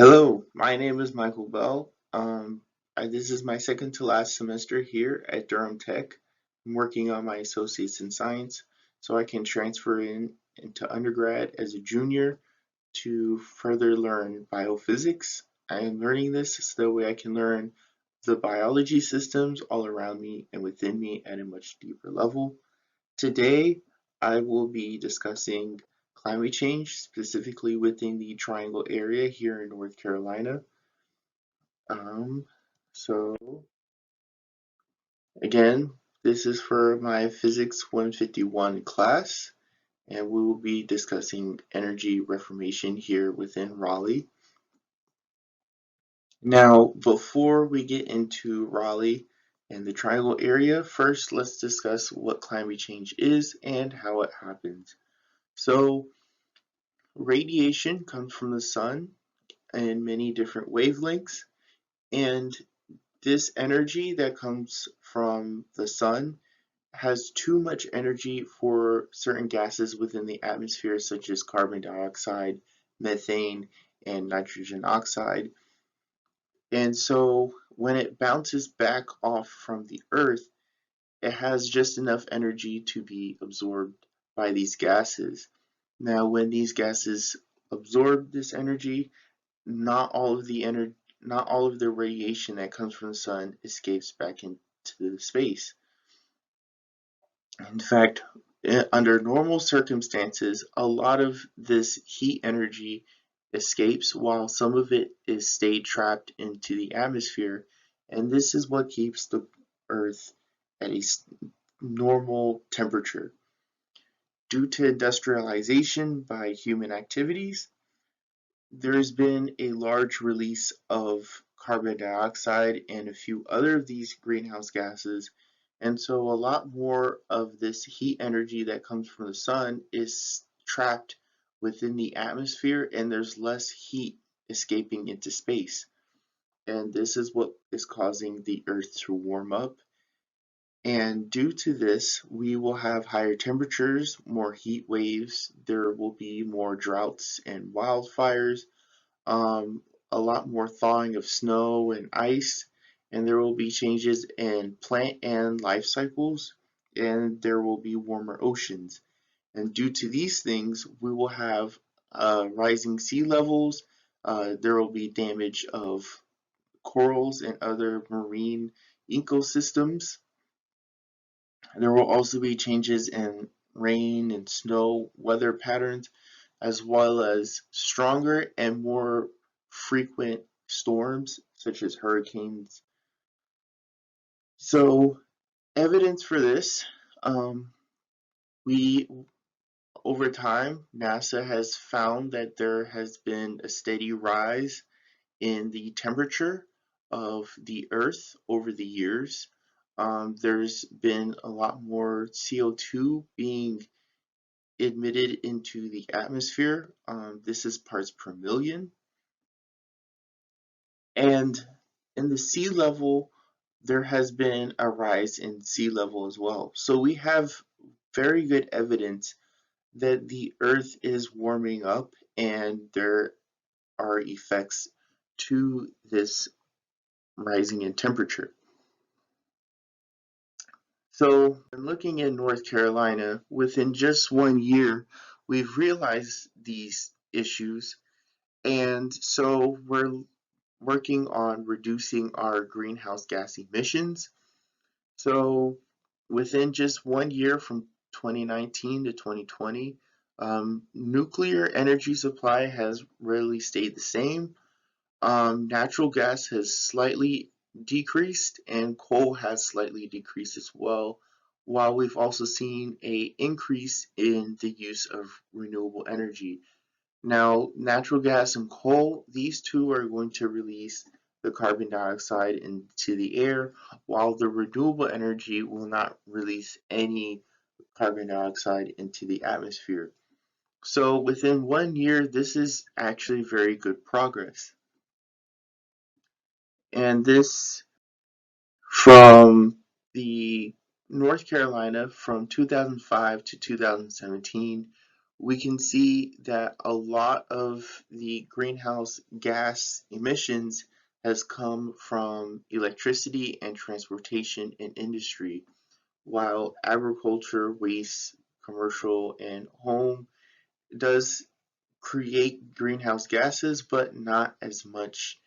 Hello, my name is Michael Bell. This is my second to last semester here at Durham Tech. I'm working on my associates in science so I can transfer into undergrad as a junior to further learn biophysics. I am learning this so that way I can learn the biology systems all around me and within me at a much deeper level. Today, I will be discussing climate change, specifically within the Triangle area here in North Carolina. Um, so again, this is for my Physics 151 class, and we will be discussing energy reformation here within Raleigh. Now, before we get into Raleigh and the Triangle area, first let's discuss what climate change is and how it happens. So, radiation comes from the sun in many different wavelengths, and this energy that comes from the sun has too much energy for certain gases within the atmosphere, such as carbon dioxide, methane, and nitrogen oxide. And so when it bounces back off from the Earth, it has just enough energy to be absorbed by these gases. Now, when these gases absorb this energy, not all of the radiation that comes from the sun escapes back into the space. In fact, under normal circumstances, a lot of this heat energy escapes while some of it is stayed trapped into the atmosphere, and this is what keeps the Earth at a normal temperature. Due to industrialization by human activities, there's been a large release of carbon dioxide and a few other of these greenhouse gases. And so a lot more of this heat energy that comes from the sun is trapped within the atmosphere, and there's less heat escaping into space. And this is what is causing the Earth to warm up. And due to this, we will have higher temperatures, more heat waves, there will be more droughts and wildfires, um, a lot more thawing of snow and ice, and there will be changes in plant and life cycles, and there will be warmer oceans. And due to these things, we will have rising sea levels, there will be damage of corals and other marine ecosystems. There will also be changes in rain and snow weather patterns, as well as stronger and more frequent storms such as hurricanes. So, evidence for this, um, we over time, NASA has found that there has been a steady rise in the temperature of the Earth over the years. There's been a lot more CO2 being emitted into the atmosphere. This is parts per million. And in the sea level, there has been a rise in sea level as well. So we have very good evidence that the Earth is warming up and there are effects to this rising in temperature. So, when looking in North Carolina, within just 1 year, we've realized these issues, and so we're working on reducing our greenhouse gas emissions. So within just 1 year from 2019 to 2020, nuclear energy supply has really stayed the same. Natural gas has slightly decreased and coal has slightly decreased as well, while we've also seen a increase in the use of renewable energy. Now, natural gas and coal, these two are going to release the carbon dioxide into the air, while the renewable energy will not release any carbon dioxide into the atmosphere. So within 1 year, this is actually very good progress. And this from the North Carolina from 2005 to 2017, we can see that a lot of the greenhouse gas emissions has come from electricity and transportation and industry, while agriculture, waste, commercial, and home does create greenhouse gases, but not as much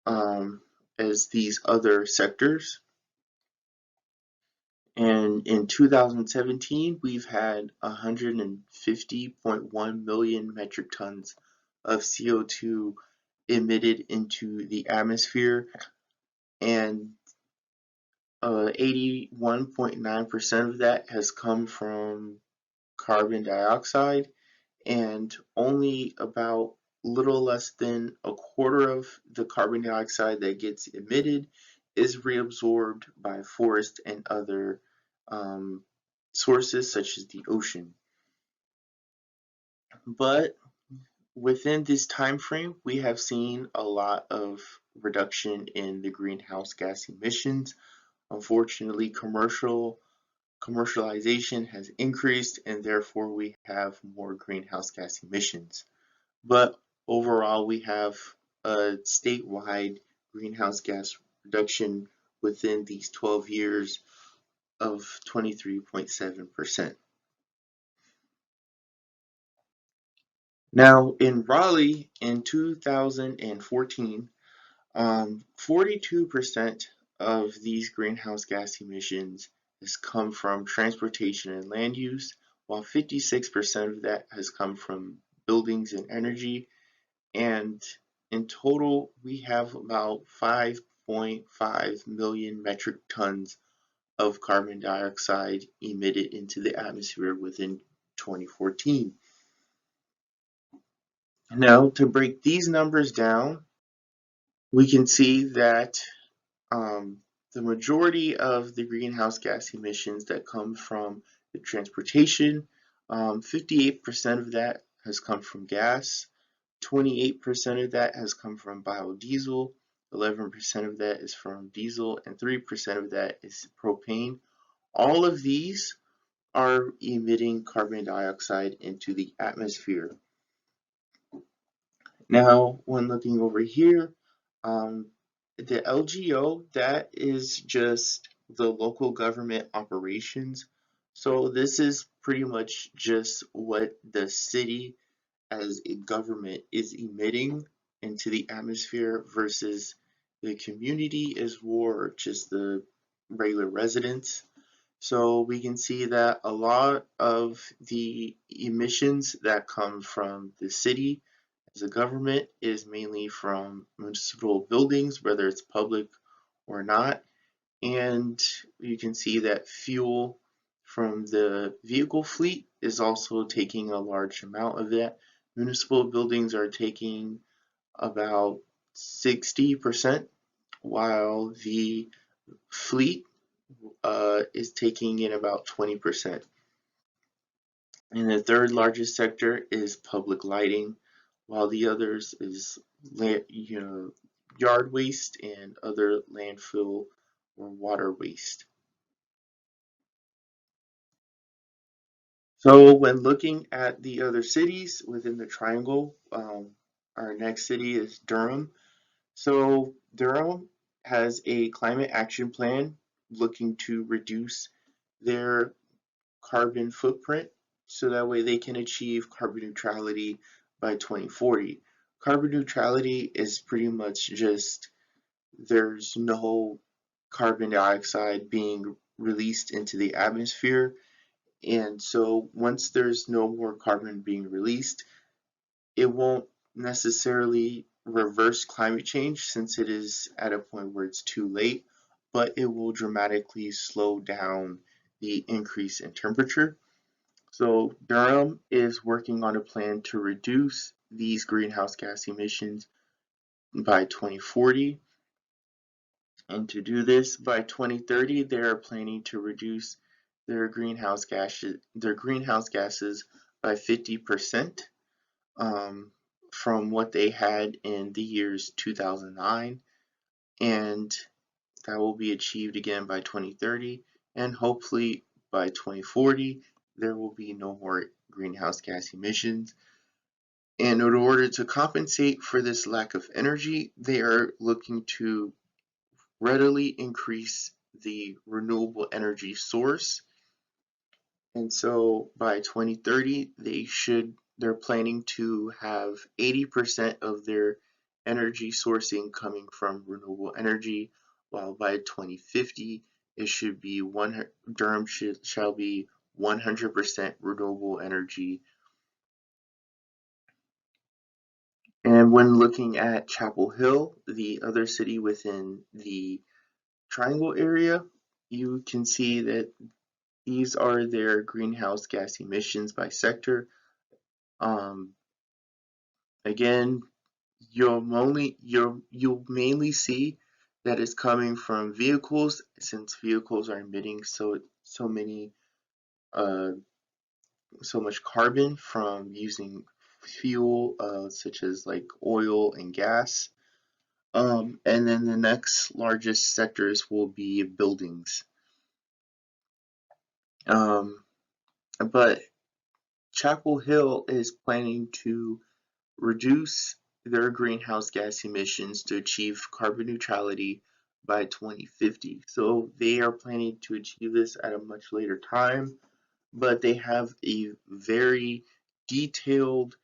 as these other sectors. And in 2017, we've had 150.1 million metric tons of CO2 emitted into the atmosphere, and 81.9% of that has come from carbon dioxide, and only about little less than a quarter of the carbon dioxide that gets emitted is reabsorbed by forest and other um, sources such as the ocean. But within this time frame, we have seen a lot of reduction in the greenhouse gas emissions. Unfortunately, commercialization has increased, and therefore we have more greenhouse gas emissions. But overall, we have a statewide greenhouse gas reduction within these 12 years of 23.7%. Now, in Raleigh in 2014, 42% of these greenhouse gas emissions has come from transportation and land use, while 56% of that has come from buildings and energy. And in total, we have about 5.5 million metric tons of carbon dioxide emitted into the atmosphere within 2014. Now, to break these numbers down, we can see that um, the majority of the greenhouse gas emissions that come from the transportation, 58% of that has come from gas, 28% of that has come from biodiesel, 11% of that is from diesel, and 3% of that is propane. All of these are emitting carbon dioxide into the atmosphere. Now, when looking over here, um, the LGO, that is just the local government operations. So this is pretty much just what the city as a government is emitting into the atmosphere versus the community is more just the regular residents. So we can see that a lot of the emissions that come from the city as a government is mainly from municipal buildings, whether it's public or not. And you can see that fuel from the vehicle fleet is also taking a large amount of that. Municipal buildings are taking about 60%, while the fleet is taking in about 20%. And the third largest sector is public lighting, while the others is yard waste and other landfill or water waste. So when looking at the other cities within the triangle, our next city is Durham. So Durham has a climate action plan looking to reduce their carbon footprint so that way they can achieve carbon neutrality by 2040. Carbon neutrality is pretty much just there's no carbon dioxide being released into the atmosphere, and so once there's no more carbon being released, it won't necessarily reverse climate change since it is at a point where it's too late, but it will dramatically slow down the increase in temperature. So Durham is working on a plan to reduce these greenhouse gas emissions by 2040. And to do this by 2030, they are planning to reduce their greenhouse gases by 50%, from what they had in the years 2009, and that will be achieved again by 2030, and hopefully by 2040 there will be no more greenhouse gas emissions. And in order to compensate for this lack of energy, they are looking to readily increase the renewable energy source. And so by 2030, they're planning to have 80% of their energy sourcing coming from renewable energy, while by 2050 it should be Durham shall be 100% renewable energy. And when looking at Chapel Hill, the other city within the Triangle area, you can see that these are their greenhouse gas emissions by sector. Um, Again, you'll mainly see that it's coming from vehicles, since vehicles are emitting uh, so much carbon from using fuel such as like oil and gas. And then the next largest sectors will be buildings. Um, but Chapel Hill is planning to reduce their greenhouse gas emissions to achieve carbon neutrality by 2050. So they are planning to achieve this at a much later time, but they have a very detailed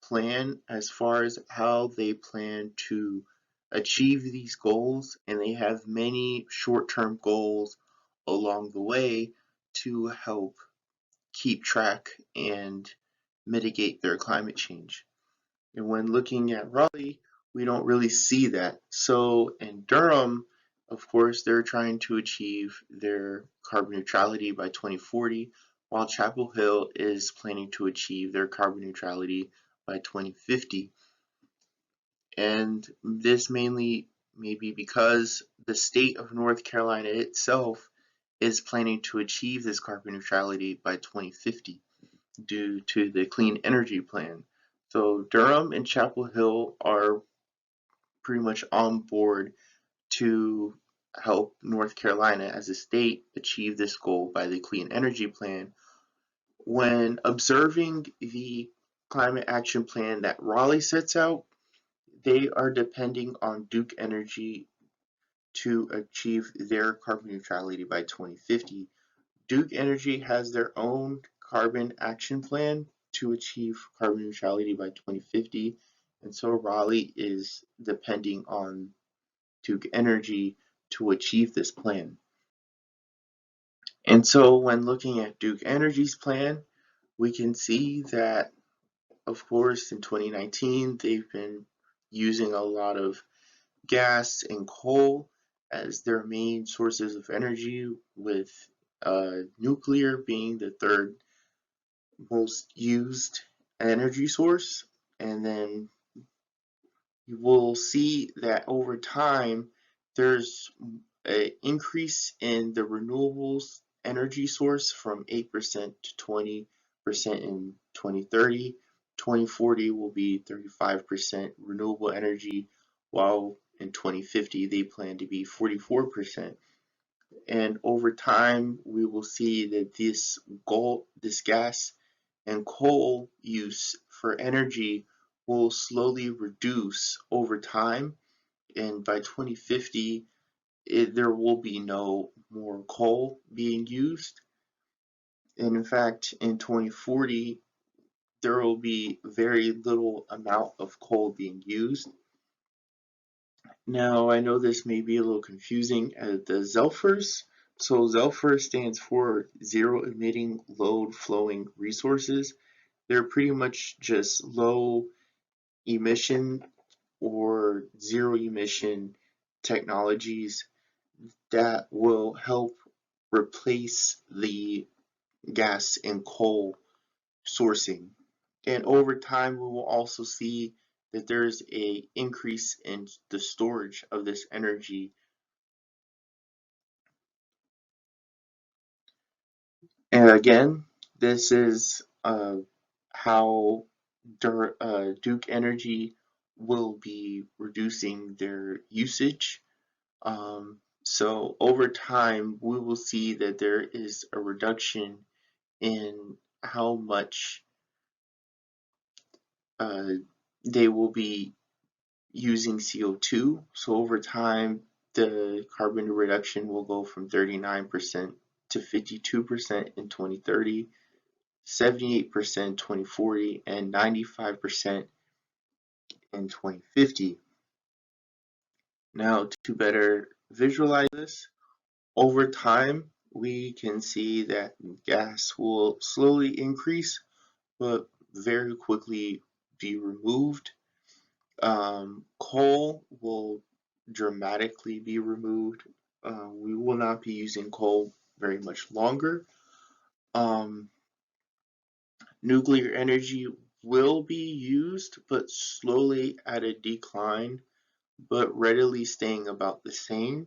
plan as far as how they plan to achieve these goals, and they have many short-term goals along the way to help keep track and mitigate their climate change. And when looking at Raleigh, we don't really see that. So in Durham, of course, they're trying to achieve their carbon neutrality by 2040, while Chapel Hill is planning to achieve their carbon neutrality by 2050. And this mainly may be because the state of North Carolina itself is planning to achieve this carbon neutrality by 2050 due to the Clean Energy Plan. So Durham and Chapel Hill are pretty much on board to help North Carolina as a state achieve this goal by the Clean Energy Plan. When observing the climate action plan that Raleigh sets out, they are depending on Duke Energy to achieve their carbon neutrality by 2050. Duke Energy has their own carbon action plan to achieve carbon neutrality by 2050, and so Raleigh is depending on Duke Energy to achieve this plan. And so when looking at Duke Energy's plan, we can see that, of course, in 2019, they've been using a lot of gas and coal as their main sources of energy, with nuclear being the third most used energy source. And then you will see that over time there's an increase in the renewables energy source from 8% to 20% in 2030. 2040 will be 35% renewable energy, while in 2050 they plan to be 44%. And over time, we will see that this gas and coal use for energy will slowly reduce over time. And by 2050, there will be no more coal being used. And in fact, in 2040, there will be very little amount of coal being used. Now, I know this may be a little confusing at the ZELFRs. So ZELFR stands for Zero Emitting Load Flowing Resources. They're pretty much just low emission or zero emission technologies that will help replace the gas and coal sourcing. And over time, we will also see that there's a increase in the storage of this energy. And again, this is how Duke Energy will be reducing their usage. So over time, we will see that there is a reduction in how much they will be using CO2. So over time, the carbon reduction will go from 39% to 52% in 2030, 78% in 2040, and 95% in 2050. Now, to better visualize this, over time, we can see that gas will slowly increase, but very quickly be removed. Coal will dramatically be removed. We will not be using coal very much longer. Um, Nuclear energy will be used, but slowly at a decline, but readily staying about the same,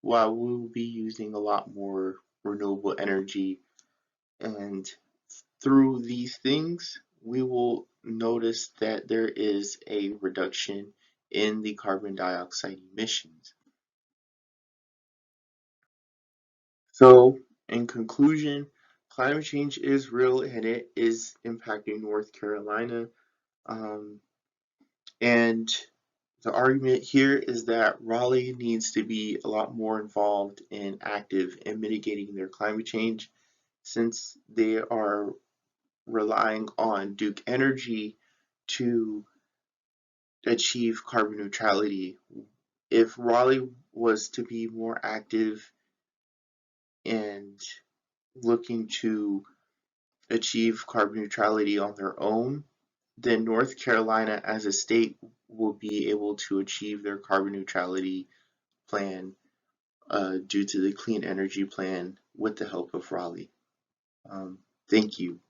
while we will be using a lot more renewable energy. And through these things, we will notice that there is a reduction in the carbon dioxide emissions. So, in conclusion, climate change is real and it is impacting North Carolina. Um, and the argument here is that Raleigh needs to be a lot more involved and active in mitigating their climate change since they are relying on Duke Energy to achieve carbon neutrality. If Raleigh was to be more active and looking to achieve carbon neutrality on their own, then North Carolina as a state will be able to achieve their carbon neutrality plan due to the clean energy plan with the help of Raleigh. Thank you.